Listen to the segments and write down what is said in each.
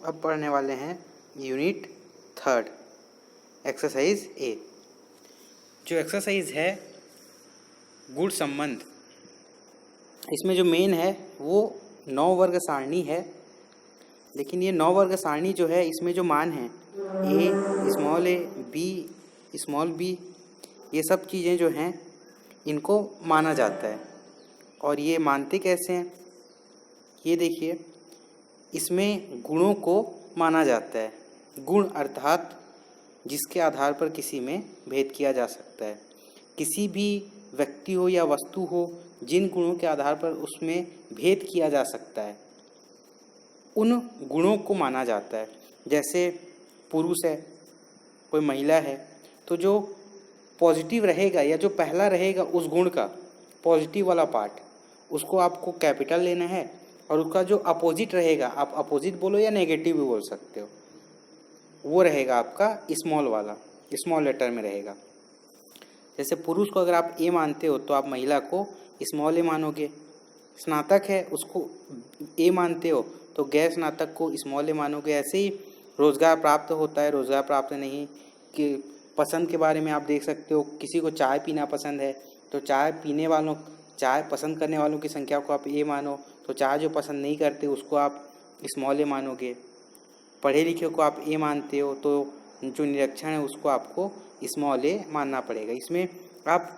अब पढ़ने वाले हैं यूनिट 3 एक्सरसाइज ए। जो एक्सरसाइज है गुण संबंध, इसमें जो मेन है वो 9 वर्ग सारणी है। लेकिन ये 9 वर्ग सारणी जो है इसमें जो मान है ए, बी, स्मॉल बी, ये सब चीज़ें जो हैं इनको माना जाता है। और ये मानते कैसे हैं, ये देखिए, इसमें गुणों को माना जाता है। गुण अर्थात जिसके आधार पर किसी में भेद किया जा सकता है। किसी भी व्यक्ति हो या वस्तु हो, जिन गुणों के आधार पर उसमें भेद किया जा सकता है उन गुणों को माना जाता है। जैसे पुरुष है, कोई महिला है, तो जो पॉजिटिव रहेगा या जो पहला रहेगा उस गुण का पॉजिटिव वाला पार्ट, उसको आपको कैपिटल लेना है। और उसका जो अपोजिट रहेगा, आप अपोजिट बोलो या नेगेटिव भी बोल सकते हो, वो रहेगा आपका स्मॉल वाला, स्मॉल लेटर में रहेगा। जैसे पुरुष को अगर आप ए मानते हो तो आप महिला को स्मॉल ए मानोगे। स्नातक है उसको ए मानते हो तो गैर स्नातक को स्मॉल ए मानोगे। ऐसे ही रोज़गार प्राप्त होता है, रोज़गार प्राप्त नहीं कि पसंद के बारे में आप देख सकते हो, किसी को चाय पीना पसंद है तो चाय पसंद करने वालों की संख्या को आप ए मानो, तो चाय जो पसंद नहीं करते उसको आप स्मॉल ए मानोगे। पढ़े लिखे को आप ए मानते हो तो जो निरीक्षण है उसको आपको स्मॉल ए मानना पड़ेगा। इसमें आप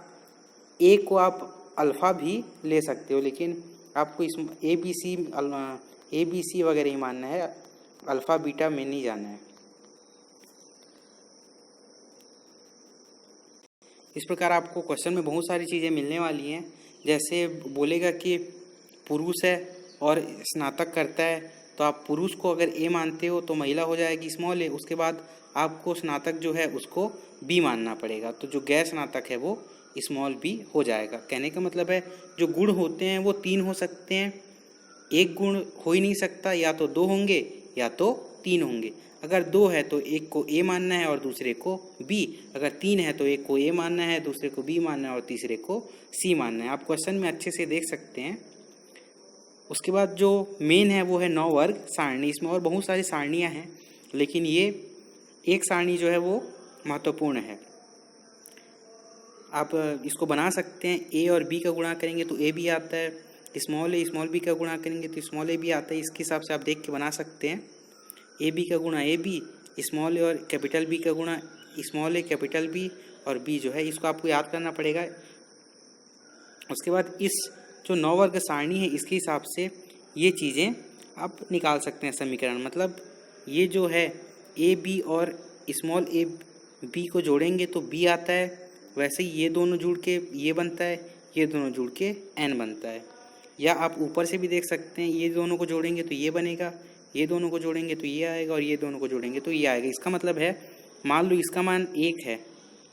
ए को आप अल्फ़ा भी ले सकते हो, लेकिन आपको इस ए बी सी वगैरह ही मानना है, अल्फ़ा बीटा में नहीं जाना है। इस प्रकार आपको क्वेश्चन में बहुत सारी चीज़ें मिलने वाली हैं। जैसे बोलेगा कि पुरुष है और स्नातक करता है, तो आप पुरुष को अगर ए मानते हो तो महिला हो जाएगी स्मॉल ए। उसके बाद आपको स्नातक जो है उसको बी मानना पड़ेगा, तो जो गैर स्नातक है वो स्मॉल बी हो जाएगा। कहने का मतलब है जो गुण होते हैं वो 3 हो सकते हैं, एक गुण हो ही नहीं सकता, या तो 2 होंगे या तो 3 होंगे। अगर 2 है तो एक को ए मानना है और दूसरे को बी, अगर 3 है तो एक को ए मानना है, दूसरे को बी मानना है और तीसरे को सी मानना है। आप क्वेश्चन में अच्छे से देख सकते हैं। उसके बाद जो मेन है वो है 9 वर्ग सारणी। इसमें और बहुत सारी सारणियाँ हैं, लेकिन ये एक सारणी जो है वो महत्वपूर्ण है। आप इसको बना सकते हैं, ए और बी का गुणा करेंगे तो ए बी आता है, स्मॉल ए स्मॉल बी का गुणा करेंगे तो स्मॉल ए बी आता है। इसके हिसाब से आप देख के बना सकते हैं। ए बी का गुणा ए बी, स्मॉल ए और कैपिटल बी का गुणा स्मॉल ए कैपिटल बी, और बी जो है इसको आपको याद करना पड़ेगा। उसके बाद इस जो 9 वर्ग सारणी है इसके हिसाब से ये चीज़ें आप निकाल सकते हैं समीकरण। मतलब ये जो है ए बी और स्मॉल ए बी को जोड़ेंगे तो बी आता है, वैसे ही ये दोनों जुड़ के ये बनता है, ये दोनों जुड़ के एन बनता है। या आप ऊपर से भी देख सकते हैं, ये दोनों को जोड़ेंगे तो ये बनेगा, ये दोनों को जोड़ेंगे तो ये आएगा, और ये दोनों को जोड़ेंगे तो ये आएगा। इसका मतलब है मान लो इसका मान 1 है,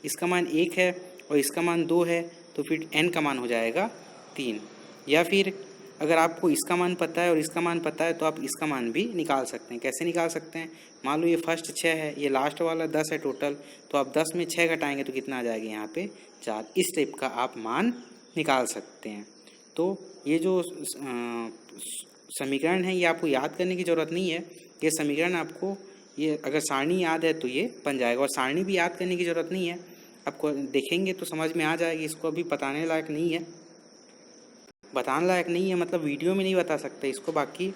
इसका मान 1 है और इसका मान 2 है, तो फिर n का मान हो जाएगा 3। या फिर अगर आपको इसका मान पता है और इसका मान पता है तो आप इसका मान भी निकाल सकते हैं। कैसे निकाल सकते हैं, मान लो ये फर्स्ट 6 है, ये लास्ट वाला 10 है टोटल, तो आप 10 में 6 घटाएंगे तो कितना आ जाएगा यहाँ पे 4। इस टाइप का आप मान निकाल सकते हैं। तो ये जो समीकरण है ये आपको याद करने की ज़रूरत नहीं है। ये समीकरण आपको, ये अगर सारणी याद है तो ये बन जाएगा, और सारणी भी याद करने की ज़रूरत नहीं है, आपको देखेंगे तो समझ में आ जाएगी। इसको अभी बताने लायक नहीं है, बताने लायक नहीं है मतलब वीडियो में नहीं बता सकते इसको, बाकी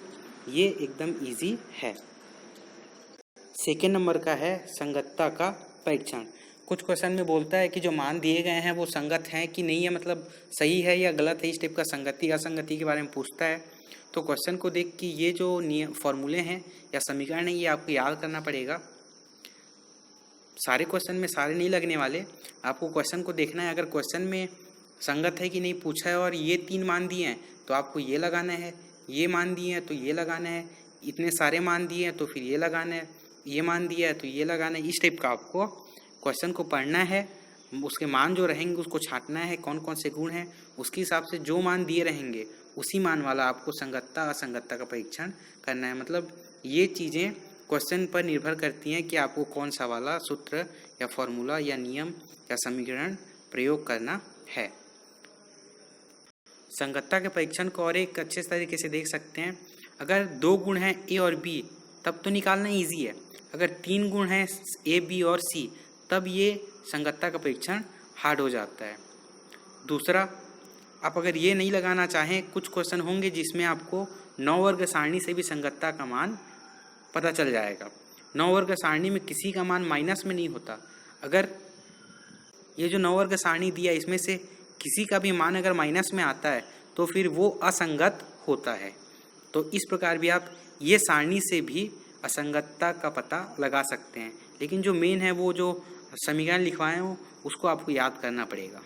ये एकदम इजी है। सेकेंड नंबर का है संगतता का परीक्षण। कुछ क्वेश्चन में बोलता है कि जो मान दिए गए हैं वो संगत हैं कि नहीं है, मतलब सही है या गलत है, इस टाइप का संगति असंगति के बारे में पूछता है। तो क्वेश्चन को देख कि ये जो नियम फॉर्मूले हैं या समीकरण है ये आपको याद करना पड़ेगा। सारे क्वेश्चन में सारे नहीं लगने वाले, आपको क्वेश्चन को देखना है। अगर क्वेश्चन में संगत है कि नहीं पूछा है और ये 3 मान दिए हैं तो आपको ये लगाना है, ये मान दिए हैं तो ये लगाना है, इतने सारे मान दिए हैं तो फिर ये लगाना है, ये मान दिया है तो ये लगाना है। इस टाइप का आपको क्वेश्चन को पढ़ना है, उसके मान जो रहेंगे उसको छांटना है, कौन कौन से गुण हैं, उसके हिसाब से जो मान दिए रहेंगे उसी मान वाला आपको संगतता असंगतता का परीक्षण करना है। मतलब ये चीज़ें क्वेश्चन पर निर्भर करती हैं कि आपको कौन सा वाला सूत्र या फॉर्मूला या नियम या समीकरण प्रयोग करना है। संगतता के परीक्षण को और एक अच्छे तरीके से देख सकते हैं। अगर 2 गुण हैं ए और बी, तब तो निकालना ईजी है। अगर 3 गुण हैं ए, बी और सी, तब ये संगतता का परीक्षण हार्ड हो जाता है। दूसरा, आप अगर ये नहीं लगाना चाहें, कुछ क्वेश्चन होंगे जिसमें आपको 9 वर्ग सारणी से भी संगतता का मान पता चल जाएगा। 9 वर्ग सारणी में किसी का मान माइनस में नहीं होता। अगर ये जो 9 वर्ग सारणी दिया इसमें से किसी का भी मान अगर माइनस में आता है तो फिर वो असंगत होता है। तो इस प्रकार भी आप ये सारणी से भी असंगतता का पता लगा सकते हैं। लेकिन जो मेन है वो जो समीकरण लिखवाए हो उसको आपको याद करना पड़ेगा।